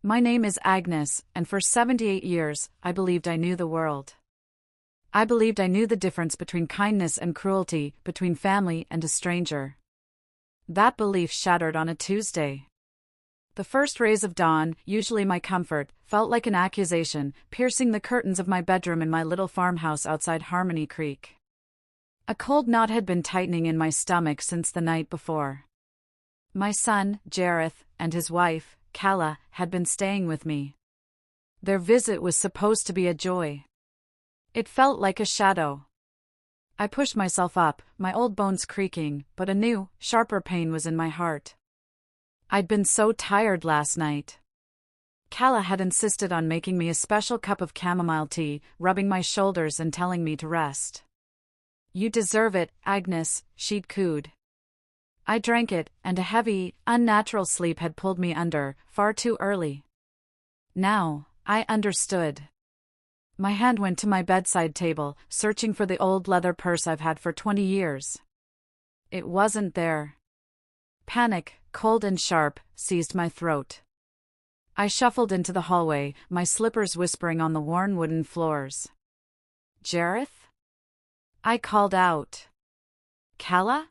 My name is Agnes, and for 78 years, I believed I knew the world. I believed I knew the difference between kindness and cruelty, between family and a stranger. That belief shattered on a Tuesday. The first rays of dawn, usually my comfort, felt like an accusation, piercing the curtains of my bedroom in my little farmhouse outside Harmony Creek. A cold knot had been tightening in my stomach since the night before. My son, Jareth, and his wife, Calla, had been staying with me. Their visit was supposed to be a joy. It felt like a shadow. I pushed myself up, my old bones creaking, but a new, sharper pain was in my heart. I'd been so tired last night. Calla had insisted on making me a special cup of chamomile tea, rubbing my shoulders and telling me to rest. "You deserve it, Agnes," she'd cooed. I drank it, and a heavy, unnatural sleep had pulled me under, far too early. Now, I understood. My hand went to my bedside table, searching for the old leather purse I've had for 20 years. It wasn't there. Panic, cold and sharp, seized my throat. I shuffled into the hallway, my slippers whispering on the worn wooden floors. "Jareth?" I called out. "Calla?"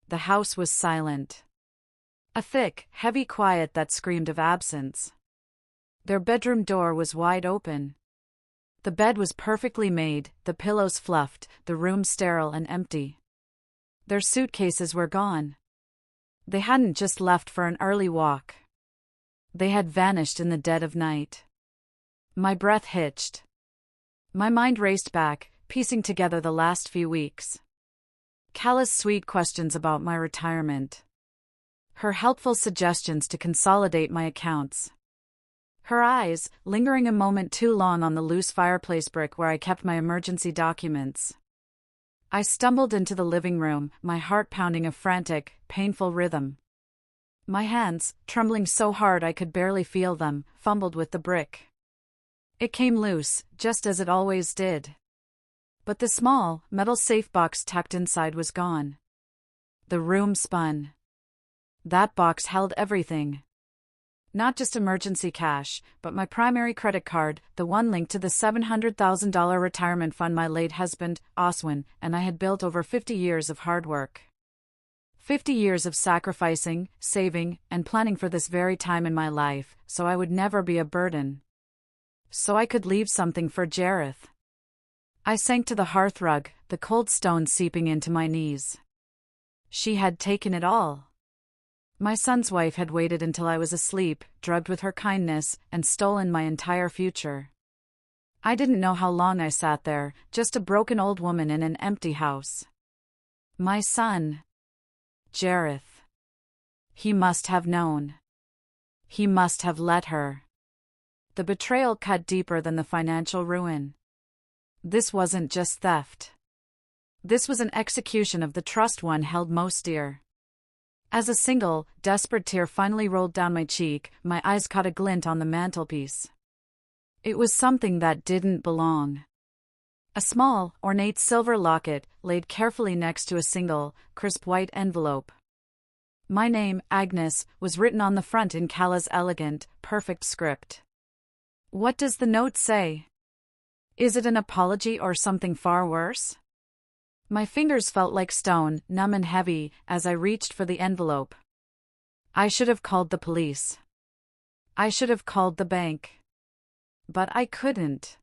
The house was silent. A thick, heavy quiet that screamed of absence. Their bedroom door was wide open. The bed was perfectly made, the pillows fluffed, the room sterile and empty. Their suitcases were gone. They hadn't just left for an early walk. They had vanished in the dead of night. My breath hitched. My mind raced back, piecing together the last few weeks. Calla's sweet questions about my retirement. Her helpful suggestions to consolidate my accounts. Her eyes, lingering a moment too long on the loose fireplace brick where I kept my emergency documents. I stumbled into the living room, my heart pounding a frantic, painful rhythm. My hands, trembling so hard I could barely feel them, fumbled with the brick. It came loose, just as it always did. But the small, metal safe box tucked inside was gone. The room spun. That box held everything. Not just emergency cash, but my primary credit card, the one linked to the $700,000 retirement fund my late husband, Oswin, and I had built over 50 years of hard work. 50 years of sacrificing, saving, and planning for this very time in my life, so I would never be a burden. So I could leave something for Jareth. I sank to the hearthrug, the cold stone seeping into my knees. She had taken it all. My son's wife had waited until I was asleep, drugged with her kindness, and stolen my entire future. I didn't know how long I sat there, just a broken old woman in an empty house. My son. Jareth. He must have known. He must have let her. The betrayal cut deeper than the financial ruin. This wasn't just theft. This was an execution of the trust one held most dear. As a single, desperate tear finally rolled down my cheek, my eyes caught a glint on the mantelpiece. It was something that didn't belong. A small, ornate silver locket, laid carefully next to a single, crisp white envelope. My name, Agnes, was written on the front in Calla's elegant, perfect script. What does the note say? Is it an apology or something far worse? My fingers felt like stone, numb and heavy, as I reached for the envelope. I should have called the police. I should have called the bank. But I couldn't.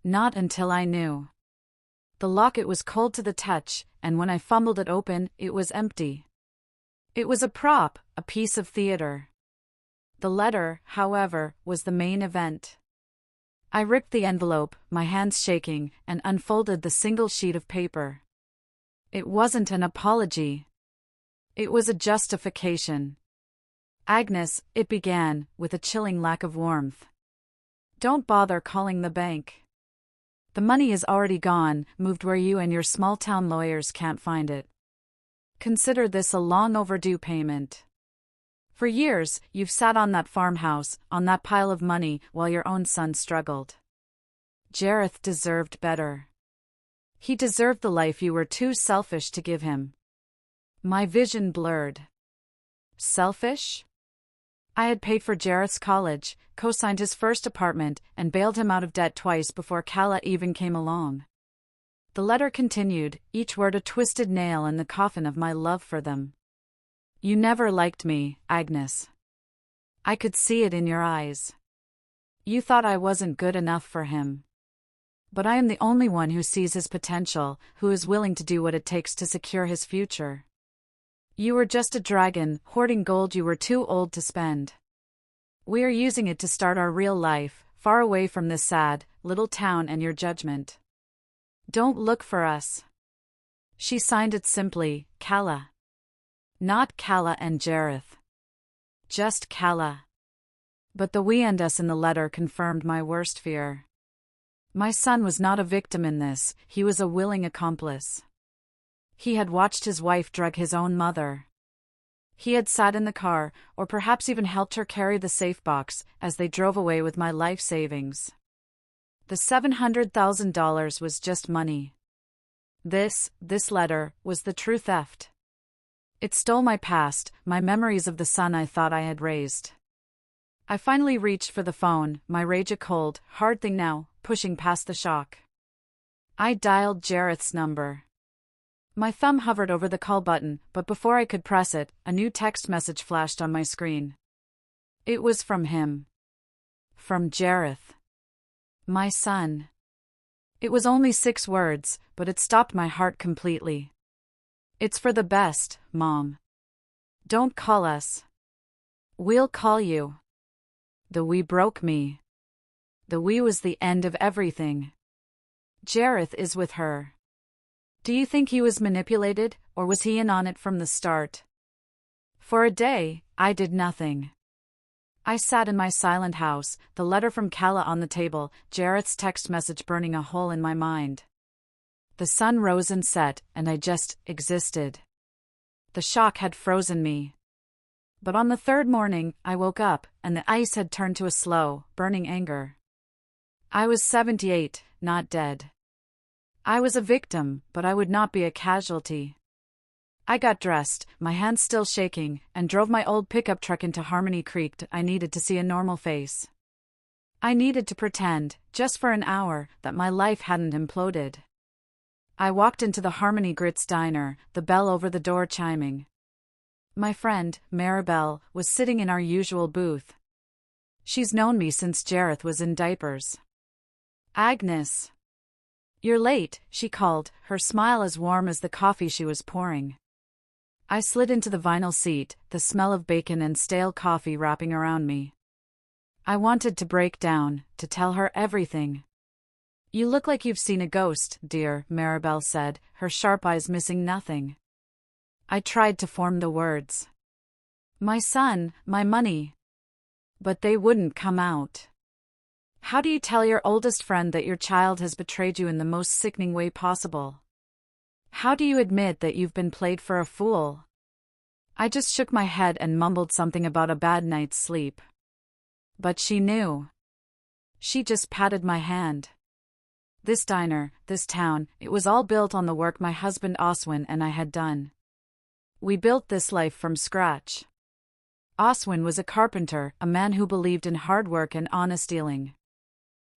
Not until I knew. The locket was cold to the touch, and when I fumbled it open, it was empty. It was a prop, a piece of theater. The letter, however, was the main event. I ripped the envelope, my hands shaking, and unfolded the single sheet of paper. It wasn't an apology. It was a justification. Agnes, it began, with a chilling lack of warmth. Don't bother calling the bank. The money is already gone, moved where you and your small-town lawyers can't find it. Consider this a long overdue payment. For years, you've sat on that farmhouse, on that pile of money, while your own son struggled. Jareth deserved better. He deserved the life you were too selfish to give him. My vision blurred. Selfish? I had paid for Jareth's college, co-signed his first apartment, and bailed him out of debt twice before Calla even came along. The letter continued, each word a twisted nail in the coffin of my love for them. You never liked me, Agnes. I could see it in your eyes. You thought I wasn't good enough for him. But I am the only one who sees his potential, who is willing to do what it takes to secure his future. You were just a dragon, hoarding gold you were too old to spend. We are using it to start our real life, far away from this sad, little town and your judgment. Don't look for us. She signed it simply, Calla. Not Calla and Jareth. Just Calla. But the we and us in the letter confirmed my worst fear. My son was not a victim in this, he was a willing accomplice. He had watched his wife drug his own mother. He had sat in the car, or perhaps even helped her carry the safe box, as they drove away with my life savings. The $700,000 was just money. This letter, was the true theft. It stole my past, my memories of the son I thought I had raised. I finally reached for the phone, my rage a cold, hard thing now, pushing past the shock. I dialed Jareth's number. My thumb hovered over the call button, but before I could press it, a new text message flashed on my screen. It was from him. From Jareth. My son. It was only 6 words, but it stopped my heart completely. It's for the best, Mom. Don't call us. We'll call you. The we broke me. The we was the end of everything. Jareth is with her. Do you think he was manipulated, or was he in on it from the start? For a day, I did nothing. I sat in my silent house, the letter from Calla on the table, Jareth's text message burning a hole in my mind. The sun rose and set, and I just existed. The shock had frozen me. But on the 3rd morning, I woke up, and the ice had turned to a slow, burning anger. I was 78, not dead. I was a victim, but I would not be a casualty. I got dressed, my hands still shaking, and drove my old pickup truck into Harmony Creek. I needed to see a normal face. I needed to pretend, just for an hour, that my life hadn't imploded. I walked into the Harmony Grits diner, the bell over the door chiming. My friend, Maribel, was sitting in our usual booth. She's known me since Jareth was in diapers. Agnes. You're late, she called, her smile as warm as the coffee she was pouring. I slid into the vinyl seat, the smell of bacon and stale coffee wrapping around me. I wanted to break down, to tell her everything. You look like you've seen a ghost, dear, Maribel said, her sharp eyes missing nothing. I tried to form the words. My son, my money. But they wouldn't come out. How do you tell your oldest friend that your child has betrayed you in the most sickening way possible? How do you admit that you've been played for a fool? I just shook my head and mumbled something about a bad night's sleep. But she knew. She just patted my hand. This diner, this town, it was all built on the work my husband Oswin and I had done. We built this life from scratch. Oswin was a carpenter, a man who believed in hard work and honest dealing.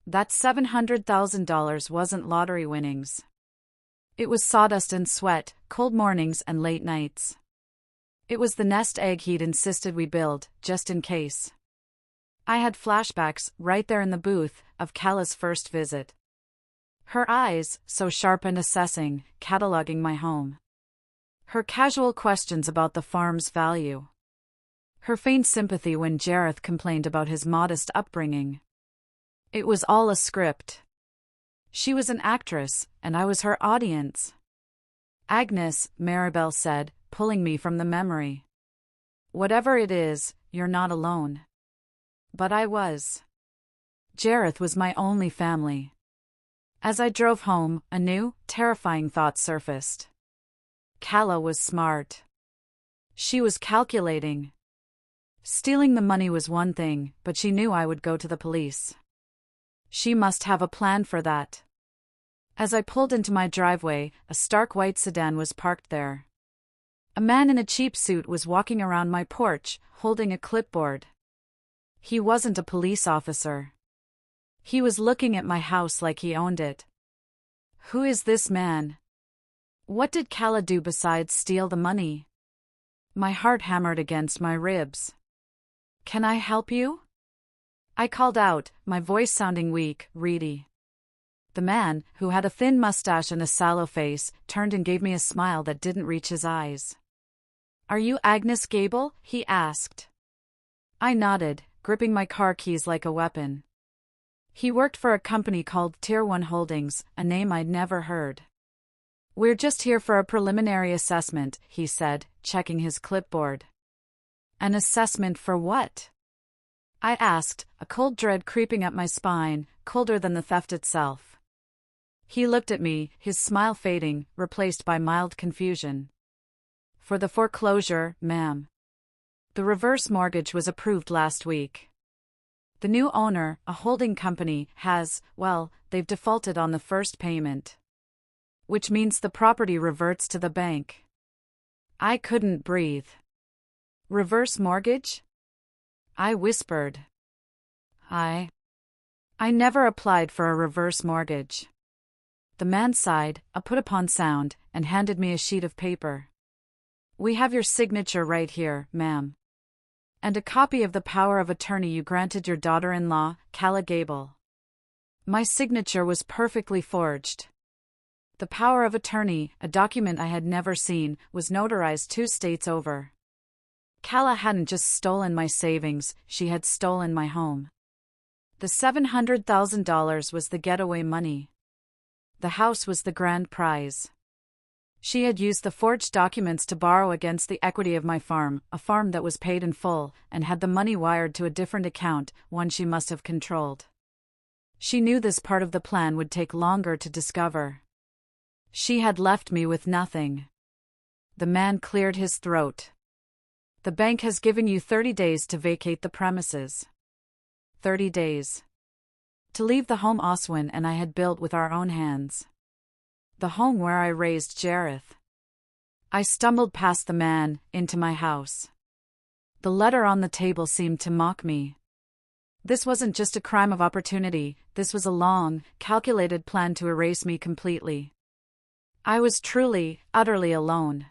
That $700,000 wasn't lottery winnings. It was sawdust and sweat, cold mornings and late nights. It was the nest egg he'd insisted we build, just in case. I had flashbacks, right there in the booth, of Calla's first visit. Her eyes, so sharp and assessing, cataloging my home. Her casual questions about the farm's value. Her faint sympathy when Jareth complained about his modest upbringing. It was all a script. She was an actress, and I was her audience. Agnes, Maribel said, pulling me from the memory. Whatever it is, you're not alone. But I was. Jareth was my only family. As I drove home, a new, terrifying thought surfaced. Calla was smart. She was calculating. Stealing the money was one thing, but she knew I would go to the police. She must have a plan for that. As I pulled into my driveway, a stark white sedan was parked there. A man in a cheap suit was walking around my porch, holding a clipboard. He wasn't a police officer. He was looking at my house like he owned it. Who is this man? What did Calla do besides steal the money? My heart hammered against my ribs. Can I help you? I called out, my voice sounding weak, reedy. The man, who had a thin mustache and a sallow face, turned and gave me a smile that didn't reach his eyes. Are you Agnes Gable? He asked. I nodded, gripping my car keys like a weapon. He worked for a company called Tier 1 Holdings, a name I'd never heard. We're just here for a preliminary assessment, he said, checking his clipboard. An assessment for what? I asked, a cold dread creeping up my spine, colder than the theft itself. He looked at me, his smile fading, replaced by mild confusion. For the foreclosure, ma'am. The reverse mortgage was approved last week. The new owner, a holding company, they've defaulted on the first payment. Which means the property reverts to the bank. I couldn't breathe. Reverse mortgage? I whispered. I never applied for a reverse mortgage. The man sighed, a put-upon sound, and handed me a sheet of paper. We have your signature right here, ma'am. And a copy of the power of attorney you granted your daughter-in-law, Calla Gable. My signature was perfectly forged. The power of attorney, a document I had never seen, was notarized 2 states over. Calla hadn't just stolen my savings, she had stolen my home. The $700,000 was the getaway money. The house was the grand prize. She had used the forged documents to borrow against the equity of my farm, a farm that was paid in full, and had the money wired to a different account, one she must have controlled. She knew this part of the plan would take longer to discover. She had left me with nothing. The man cleared his throat. The bank has given you 30 days to vacate the premises. 30 days. To leave the home Oswin and I had built with our own hands. The home where I raised Jareth. I stumbled past the man, into my house. The letter on the table seemed to mock me. This wasn't just a crime of opportunity, this was a long, calculated plan to erase me completely. I was truly, utterly alone.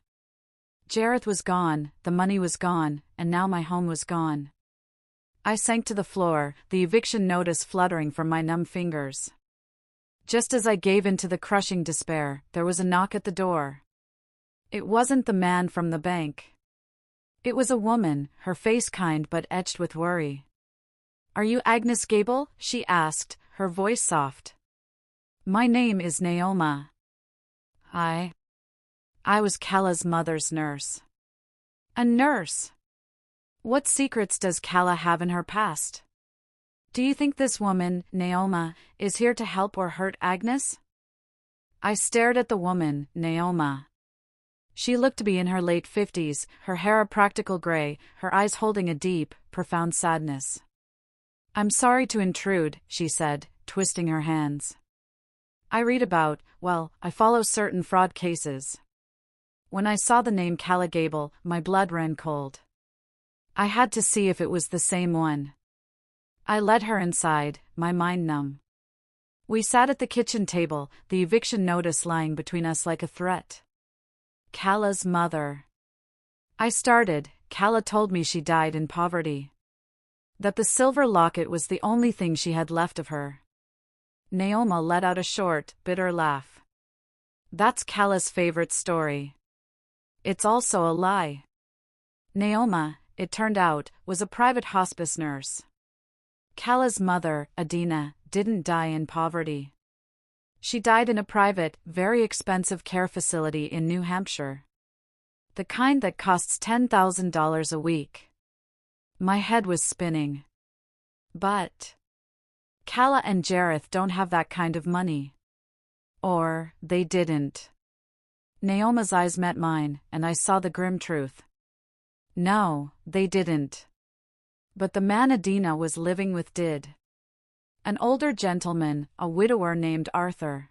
Jareth was gone, the money was gone, and now my home was gone. I sank to the floor, the eviction notice fluttering from my numb fingers. Just as I gave in to the crushing despair, there was a knock at the door. It wasn't the man from the bank. It was a woman, her face kind but etched with worry. Are you Agnes Gable? She asked, her voice soft. My name is Naoma. I was Calla's mother's nurse. A nurse? What secrets does Calla have in her past? Do you think this woman, Naoma, is here to help or hurt Agnes? I stared at the woman, Naoma. She looked to be in her late 50s, her hair a practical gray, her eyes holding a deep, profound sadness. I'm sorry to intrude, she said, twisting her hands. I follow certain fraud cases. When I saw the name Calla Gable, my blood ran cold. I had to see if it was the same one. I led her inside, my mind numb. We sat at the kitchen table, the eviction notice lying between us like a threat. Calla's mother. I started. Calla told me she died in poverty. That the silver locket was the only thing she had left of her. Naoma let out a short, bitter laugh. That's Calla's favorite story. It's also a lie. Naoma, it turned out, was a private hospice nurse. Calla's mother, Adina, didn't die in poverty. She died in a private, very expensive care facility in New Hampshire. The kind that costs $10,000 a week. My head was spinning. But Calla and Jareth don't have that kind of money. Or, they didn't. Naoma's eyes met mine, and I saw the grim truth. No, they didn't. But the man Adina was living with did. An older gentleman, a widower named Arthur.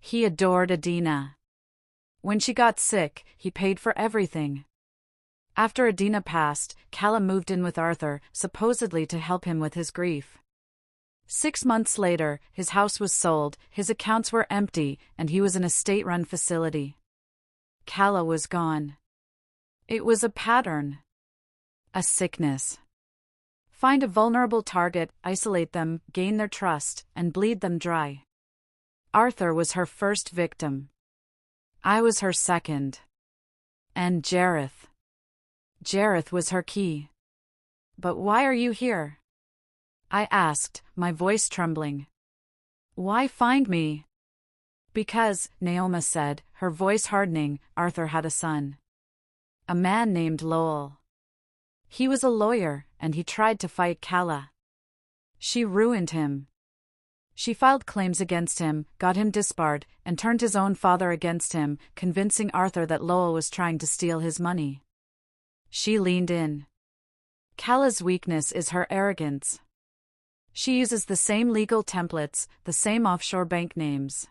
He adored Adina. When she got sick, he paid for everything. After Adina passed, Calla moved in with Arthur, supposedly to help him with his grief. 6 months later, his house was sold, his accounts were empty, and he was in a state-run facility. Calla was gone. It was a pattern. A sickness. Find a vulnerable target, isolate them, gain their trust, and bleed them dry. Arthur was her first victim. I was her second. And Jareth. Jareth was her key. But why are you here? I asked, my voice trembling. Why find me? Because, Naoma said, her voice hardening, Arthur had a son. A man named Lowell. He was a lawyer, and he tried to fight Calla. She ruined him. She filed claims against him, got him disbarred, and turned his own father against him, convincing Arthur that Lowell was trying to steal his money. She leaned in. Calla's weakness is her arrogance. She uses the same legal templates, the same offshore bank names.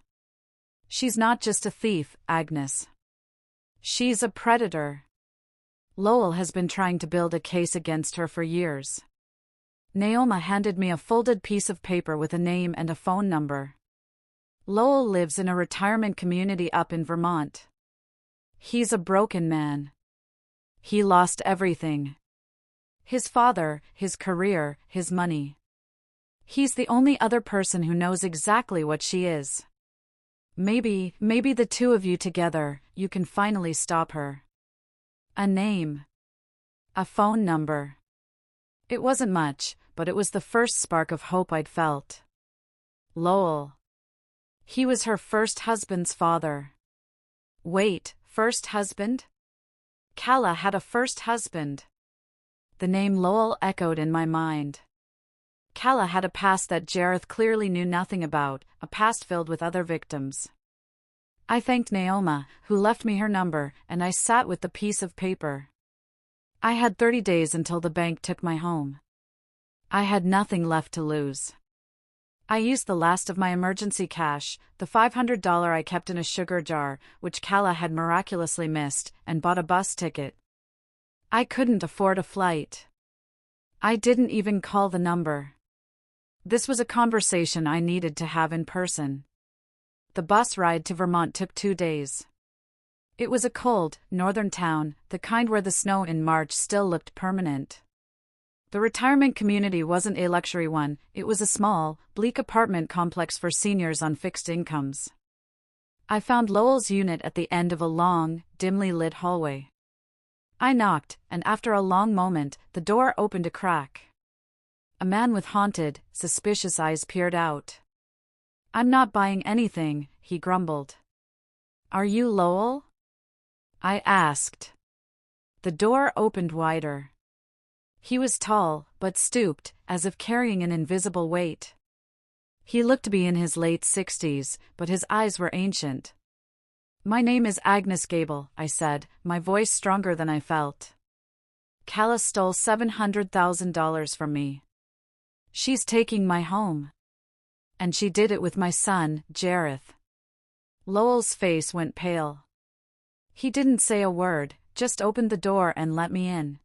She's not just a thief, Agnes. She's a predator. Lowell has been trying to build a case against her for years. Naoma handed me a folded piece of paper with a name and a phone number. Lowell lives in a retirement community up in Vermont. He's a broken man. He lost everything. His father, his career, his money. He's the only other person who knows exactly what she is. Maybe the two of you together, you can finally stop her. A name. A phone number. It wasn't much, but it was the first spark of hope I'd felt. Lowell. He was her first husband's father. Wait, first husband? Calla had a first husband. The name Lowell echoed in my mind. Calla had a past that Jareth clearly knew nothing about, a past filled with other victims. I thanked Naoma, who left me her number, and I sat with the piece of paper. I had 30 days until the bank took my home. I had nothing left to lose. I used the last of my emergency cash, the $500 I kept in a sugar jar, which Calla had miraculously missed, and bought a bus ticket. I couldn't afford a flight. I didn't even call the number. This was a conversation I needed to have in person. The bus ride to Vermont took 2 days. It was a cold, northern town, the kind where the snow in March still looked permanent. The retirement community wasn't a luxury one, it was a small, bleak apartment complex for seniors on fixed incomes. I found Lowell's unit at the end of a long, dimly lit hallway. I knocked, and after a long moment, the door opened a crack. A man with haunted, suspicious eyes peered out. "I'm not buying anything," he grumbled. "Are you Lowell?" I asked. The door opened wider. He was tall, but stooped, as if carrying an invisible weight. He looked to be in his late 60s, but his eyes were ancient. "My name is Agnes Gable," I said, my voice stronger than I felt. "Calla stole $700,000 from me. She's taking my home. And she did it with my son, Jareth." Lowell's face went pale. He didn't say a word, just opened the door and let me in.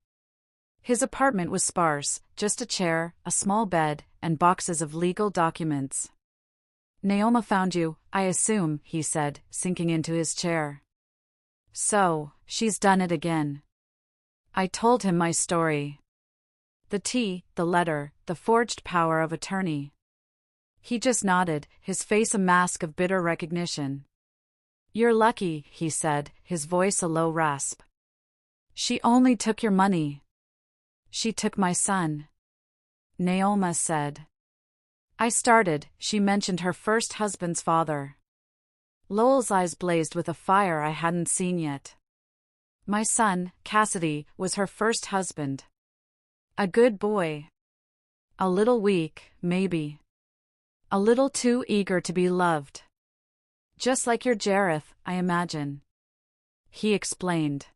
His apartment was sparse, just a chair, a small bed, and boxes of legal documents. "Naoma found you, I assume," he said, sinking into his chair. "So, she's done it again." I told him my story. The letter, the forged power of attorney. He just nodded, his face a mask of bitter recognition. "You're lucky," he said, his voice a low rasp. "She only took your money." "She took my son," Naoma said. I started, she mentioned her first husband's father. Lowell's eyes blazed with a fire I hadn't seen yet. "My son, Cassidy, was her first husband. A good boy. A little weak, maybe. A little too eager to be loved. Just like your Jareth, I imagine." He explained.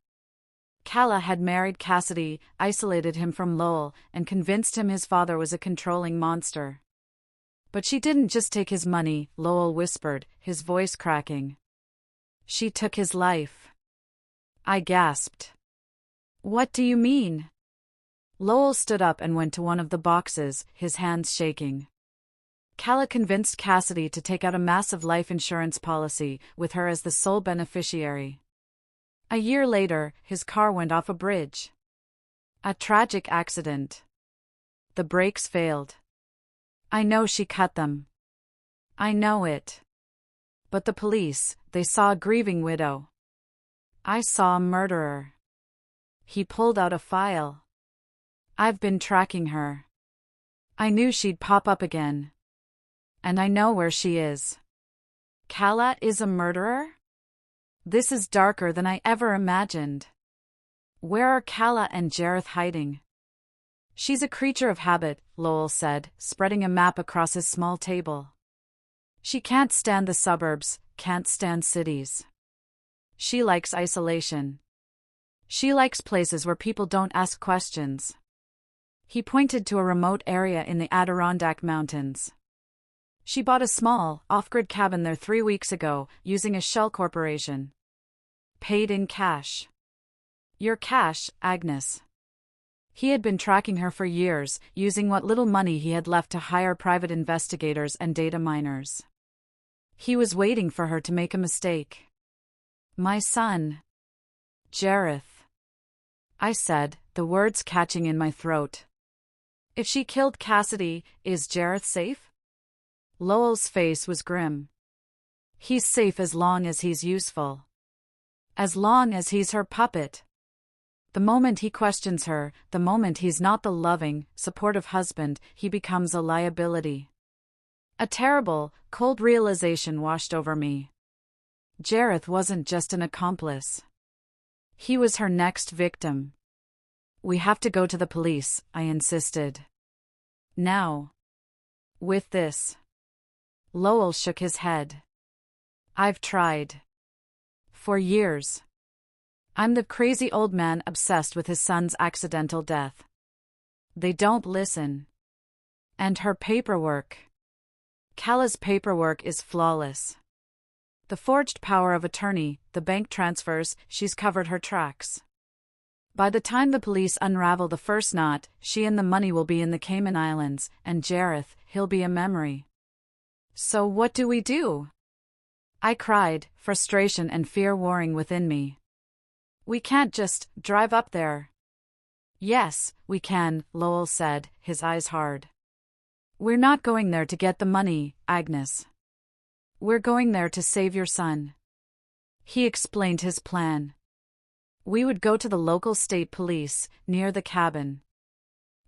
Calla had married Cassidy, isolated him from Lowell, and convinced him his father was a controlling monster. "But she didn't just take his money," Lowell whispered, his voice cracking. "She took his life." I gasped. What do you mean? Lowell stood up and went to one of the boxes, his hands shaking. Calla convinced Cassidy to take out a massive life insurance policy, with her as the sole beneficiary. A year later, his car went off a bridge. A tragic accident. The brakes failed. I know she cut them. I know it. But the police, they saw a grieving widow. I saw a murderer. He pulled out a file. I've been tracking her. I knew she'd pop up again. And I know where she is. Calla is a murderer? This is darker than I ever imagined. Where are Calla and Jareth hiding? She's a creature of habit, Lowell said, spreading a map across his small table. She can't stand the suburbs, can't stand cities. She likes isolation. She likes places where people don't ask questions. He pointed to a remote area in the Adirondack Mountains. She bought a small, off-grid cabin there 3 weeks ago, using a shell corporation. Paid in cash. Your cash, Agnes. He had been tracking her for years, using what little money he had left to hire private investigators and data miners. He was waiting for her to make a mistake. My son. Jareth. I said, the words catching in my throat. If she killed Cassidy, is Jareth safe? Lowell's face was grim. He's safe as long as he's useful. As long as he's her puppet. The moment he questions her, the moment he's not the loving, supportive husband, he becomes a liability. A terrible, cold realization washed over me. Jareth wasn't just an accomplice. He was her next victim. We have to go to the police, I insisted. Now. With this. Lowell shook his head. I've tried. For years. I'm the crazy old man obsessed with his son's accidental death. They don't listen. And her paperwork. Calla's paperwork is flawless. The forged power of attorney, the bank transfers, she's covered her tracks. By the time the police unravel the first knot, she and the money will be in the Cayman Islands, and Jareth, he'll be a memory. So what do we do? I cried, frustration and fear warring within me. We can't just drive up there. Yes, we can, Lowell said, his eyes hard. We're not going there to get the money, Agnes. We're going there to save your son. He explained his plan. We would go to the local state police, near the cabin.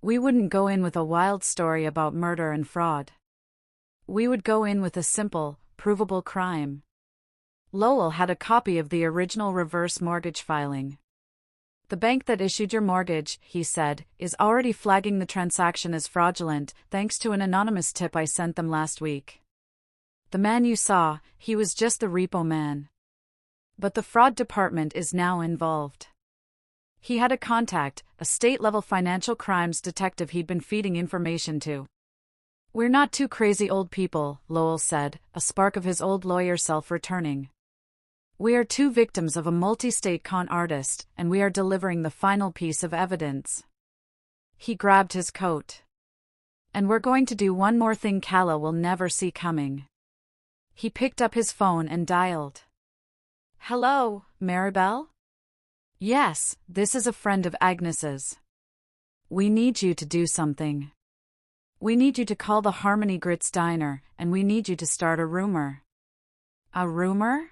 We wouldn't go in with a wild story about murder and fraud. We would go in with a simple, provable crime. Lowell had a copy of the original reverse mortgage filing. The bank that issued your mortgage, he said, is already flagging the transaction as fraudulent, thanks to an anonymous tip I sent them last week. The man you saw, he was just the repo man. But the fraud department is now involved. He had a contact, a state-level financial crimes detective he'd been feeding information to. We're not two crazy old people, Lowell said, a spark of his old lawyer self returning. We are two victims of a multi-state con artist, and we are delivering the final piece of evidence. He grabbed his coat. And we're going to do one more thing Calla will never see coming. He picked up his phone and dialed. Hello, Maribel? Yes, this is a friend of Agnes's. We need you to do something. We need you to call the Harmony Grits Diner, and we need you to start a rumor. A rumor?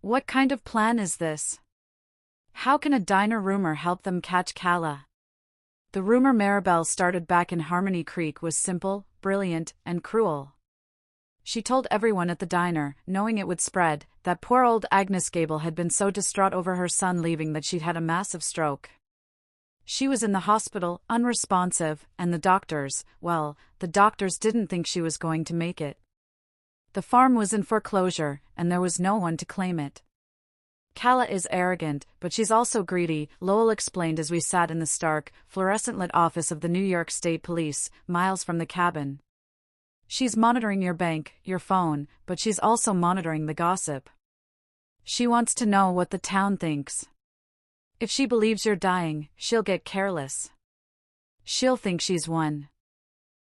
What kind of plan is this? How can a diner rumor help them catch Calla? The rumor Maribel started back in Harmony Creek was simple, brilliant, and cruel. She told everyone at the diner, knowing it would spread, that poor old Agnes Gable had been so distraught over her son leaving that she'd had a massive stroke. She was in the hospital, unresponsive, and the doctors didn't think she was going to make it. The farm was in foreclosure, and there was no one to claim it. Calla is arrogant, but she's also greedy, Lowell explained as we sat in the stark, fluorescent-lit office of the New York State Police, miles from the cabin. She's monitoring your bank, your phone, but she's also monitoring the gossip. She wants to know what the town thinks. If she believes you're dying, she'll get careless. She'll think she's won.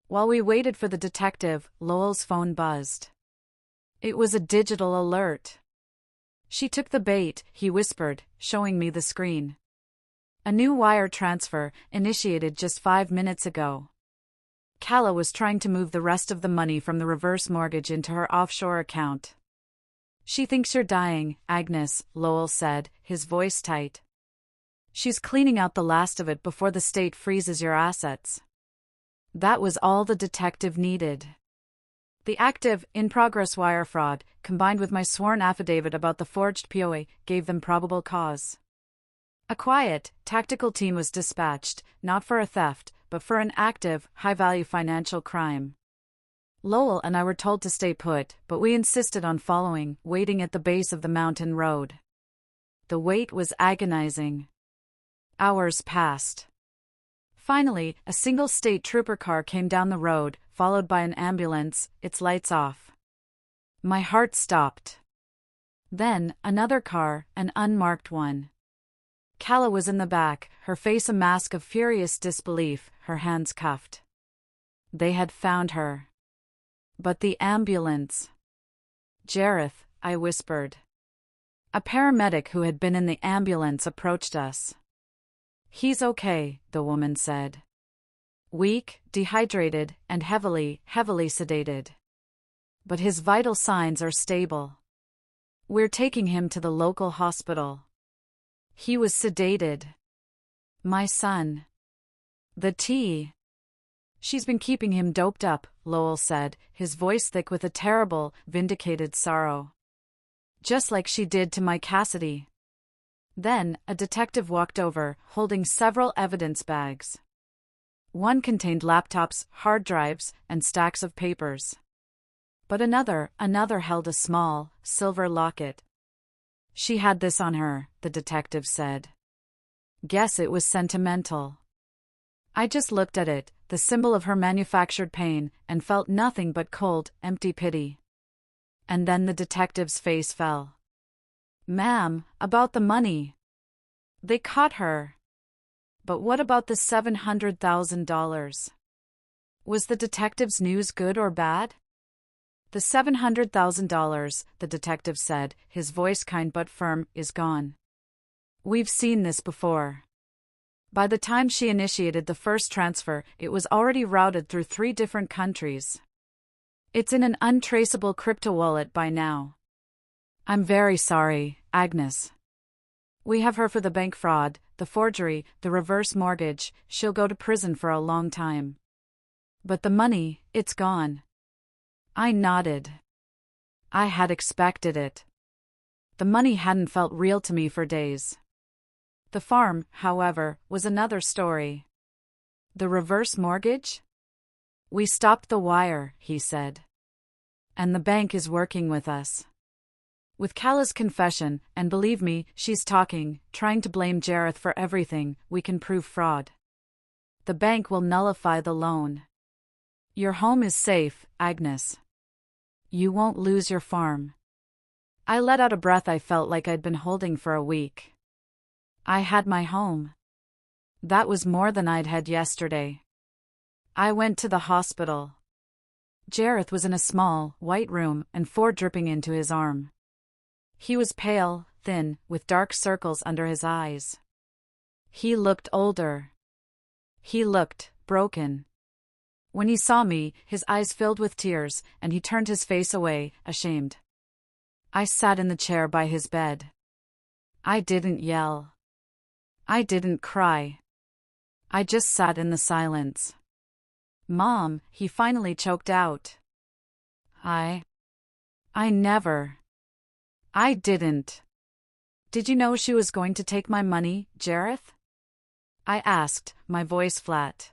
While we waited for the detective, Lowell's phone buzzed. It was a digital alert. She took the bait, he whispered, showing me the screen. A new wire transfer, initiated just 5 minutes ago. Calla was trying to move the rest of the money from the reverse mortgage into her offshore account. She thinks you're dying, Agnes, Lowell said, his voice tight. She's cleaning out the last of it before the state freezes your assets. That was all the detective needed. The active, in-progress wire fraud, combined with my sworn affidavit about the forged POA, gave them probable cause. A quiet, tactical team was dispatched, not for a theft, but for an active, high-value financial crime. Lowell and I were told to stay put, but we insisted on following, waiting at the base of the mountain road. The wait was agonizing. Hours passed. Finally, a single state trooper car came down the road, followed by an ambulance, its lights off. My heart stopped. Then, another car, an unmarked one. Calla was in the back, her face a mask of furious disbelief, her hands cuffed. They had found her. But the ambulance. Jareth, I whispered. A paramedic who had been in the ambulance approached us. He's okay, the woman said. Weak, dehydrated, and heavily sedated. But his vital signs are stable. We're taking him to the local hospital. He was sedated. My son. The tea. She's been keeping him doped up, Lowell said, his voice thick with a terrible, vindicated sorrow. Just like she did to my Cassidy. Then, a detective walked over, holding several evidence bags. One contained laptops, hard drives, and stacks of papers. But another held a small, silver locket. She had this on her, the detective said. Guess it was sentimental. I just looked at it, the symbol of her manufactured pain, and felt nothing but cold, empty pity. And then the detective's face fell. Ma'am, about the money. They caught her. But what about the $700,000? Was the detective's news good or bad? The $700,000, the detective said, his voice kind but firm, is gone. We've seen this before. By the time she initiated the first transfer, it was already routed through 3 different countries. It's in an untraceable crypto wallet by now. I'm very sorry, Agnes. We have her for the bank fraud, the forgery, the reverse mortgage. She'll go to prison for a long time. But the money, it's gone. I nodded. I had expected it. The money hadn't felt real to me for days. The farm, however, was another story. The reverse mortgage? We stopped the wire, he said. And the bank is working with us. With Calla's confession, and believe me, she's trying to blame Jareth for everything, we can prove fraud. The bank will nullify the loan. Your home is safe, Agnes. You won't lose your farm. I let out a breath I felt like I'd been holding for a week. I had my home. That was more than I'd had yesterday. I went to the hospital. Jareth was in a small, white room, and Ford dripping into his arm. He was pale, thin, with dark circles under his eyes. He looked older. He looked broken. When he saw me, his eyes filled with tears, and he turned his face away, ashamed. I sat in the chair by his bed. I didn't yell. I didn't cry. I just sat in the silence. Mom, he finally choked out. I never. I didn't. Did you know she was going to take my money, Jareth? I asked, my voice flat.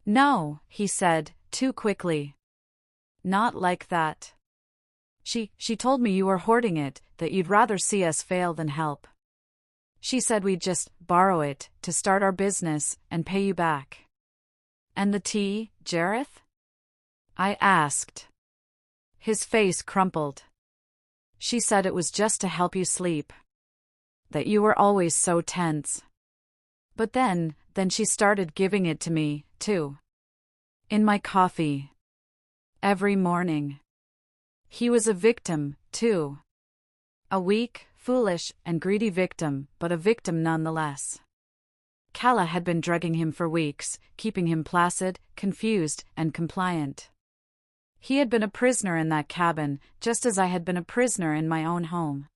No, he said, too quickly. Not like that. She told me you were hoarding it, that you'd rather see us fail than help. She said we'd just borrow it to start our business and pay you back. And the tea, Jareth? I asked. His face crumpled. She said it was just to help you sleep. That you were always so tense. But then she started giving it to me, too. In my coffee. Every morning. He was a victim, too. A weak, foolish, and greedy victim, but a victim nonetheless. Calla had been drugging him for weeks, keeping him placid, confused, and compliant. He had been a prisoner in that cabin, just as I had been a prisoner in my own home.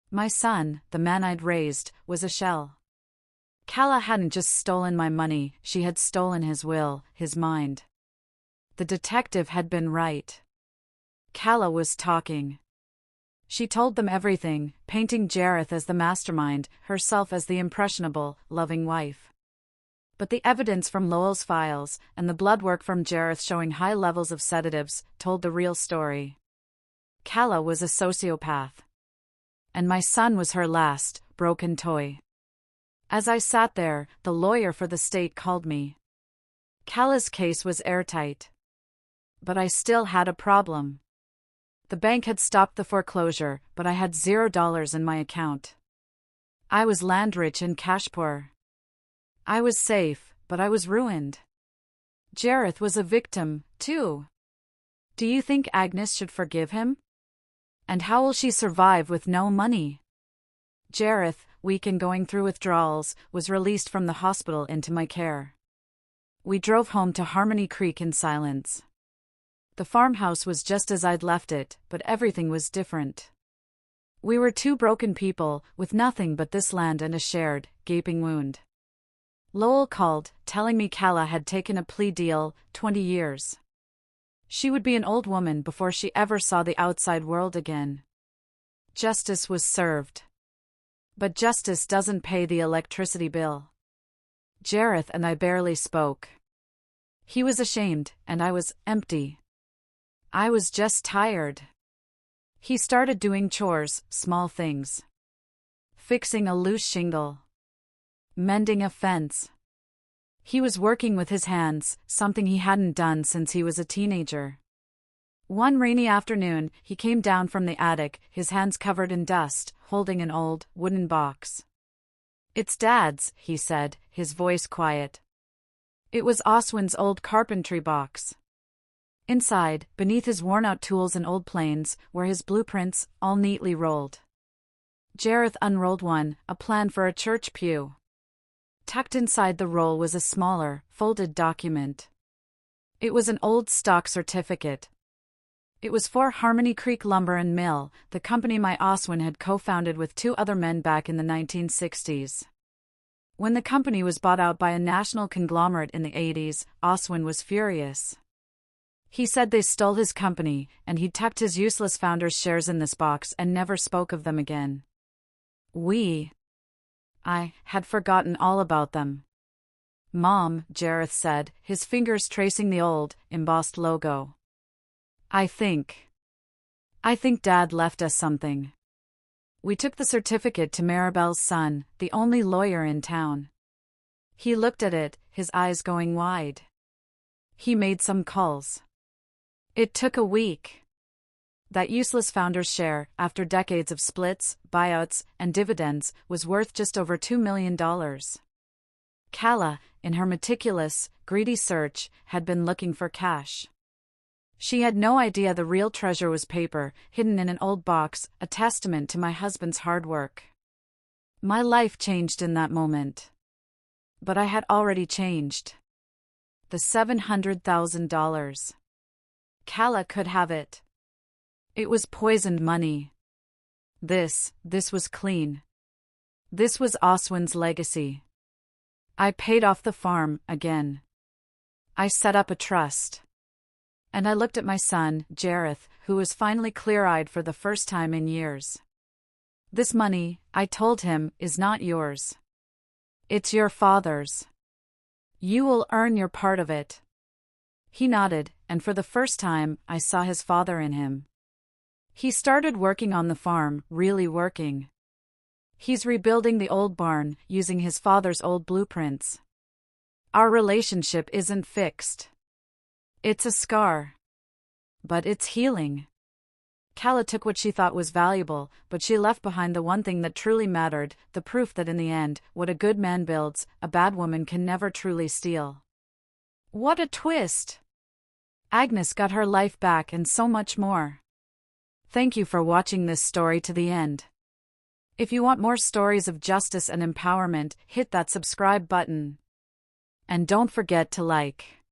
My son, the man I'd raised, was a shell. Calla hadn't just stolen my money, she had stolen his will, his mind. The detective had been right. Calla was talking. She told them everything, painting Jareth as the mastermind, herself as the impressionable, loving wife. But the evidence from Lowell's files, and the blood work from Jareth showing high levels of sedatives, told the real story. Calla was a sociopath. And my son was her last, broken toy. As I sat there, the lawyer for the state called me. Calla's case was airtight. But I still had a problem. The bank had stopped the foreclosure, but I had $0 in my account. I was land rich and cash poor. I was safe, but I was ruined. Jareth was a victim, too. Do you think Agnes should forgive him? And how will she survive with no money? Jareth, weak and going through withdrawals, was released from the hospital into my care. We drove home to Harmony Creek in silence. The farmhouse was just as I'd left it, but everything was different. We were two broken people, with nothing but this land and a shared, gaping wound. Lowell called, telling me Calla had taken a plea deal, 20 years. She would be an old woman before she ever saw the outside world again. Justice was served. But justice doesn't pay the electricity bill. Jareth and I barely spoke. He was ashamed, and I was empty. I was just tired. He started doing chores, small things. Fixing a loose shingle. Mending a fence. He was working with his hands, something he hadn't done since he was a teenager. One rainy afternoon, he came down from the attic, his hands covered in dust, holding an old, wooden box. "It's Dad's," he said, his voice quiet. It was Oswin's old carpentry box. Inside, beneath his worn-out tools and old planes, were his blueprints, all neatly rolled. Jareth unrolled one, a plan for a church pew. Tucked inside the roll was a smaller, folded document. It was an old stock certificate. It was for Harmony Creek Lumber and Mill, the company my Oswin had co-founded with two other men back in the 1960s. When the company was bought out by a national conglomerate in the 80s, Oswin was furious. He said they stole his company, and he tucked his useless founder's shares in this box and never spoke of them again. I had forgotten all about them. "Mom," Jareth said, his fingers tracing the old, embossed logo. I think Dad left us something." We took the certificate to Maribel's son, the only lawyer in town. He looked at it, his eyes going wide. He made some calls. It took a week. That useless founder's share, after decades of splits, buyouts, and dividends, was worth just over $2 million. Calla, in her meticulous, greedy search, had been looking for cash. She had no idea the real treasure was paper, hidden in an old box, a testament to my husband's hard work. My life changed in that moment. But I had already changed. The $700,000. Calla could have it. It was poisoned money. This was clean. This was Oswin's legacy. I paid off the farm, again. I set up a trust. And I looked at my son, Jareth, who was finally clear-eyed for the first time in years. "This money," I told him, "is not yours. It's your father's. You will earn your part of it." He nodded, and for the first time, I saw his father in him. He started working on the farm, really working. He's rebuilding the old barn, using his father's old blueprints. Our relationship isn't fixed. It's a scar. But it's healing. Calla took what she thought was valuable, but she left behind the one thing that truly mattered, the proof that in the end, what a good man builds, a bad woman can never truly steal. What a twist! Agnes got her life back and so much more. Thank you for watching this story to the end. If you want more stories of justice and empowerment, hit that subscribe button. And don't forget to like.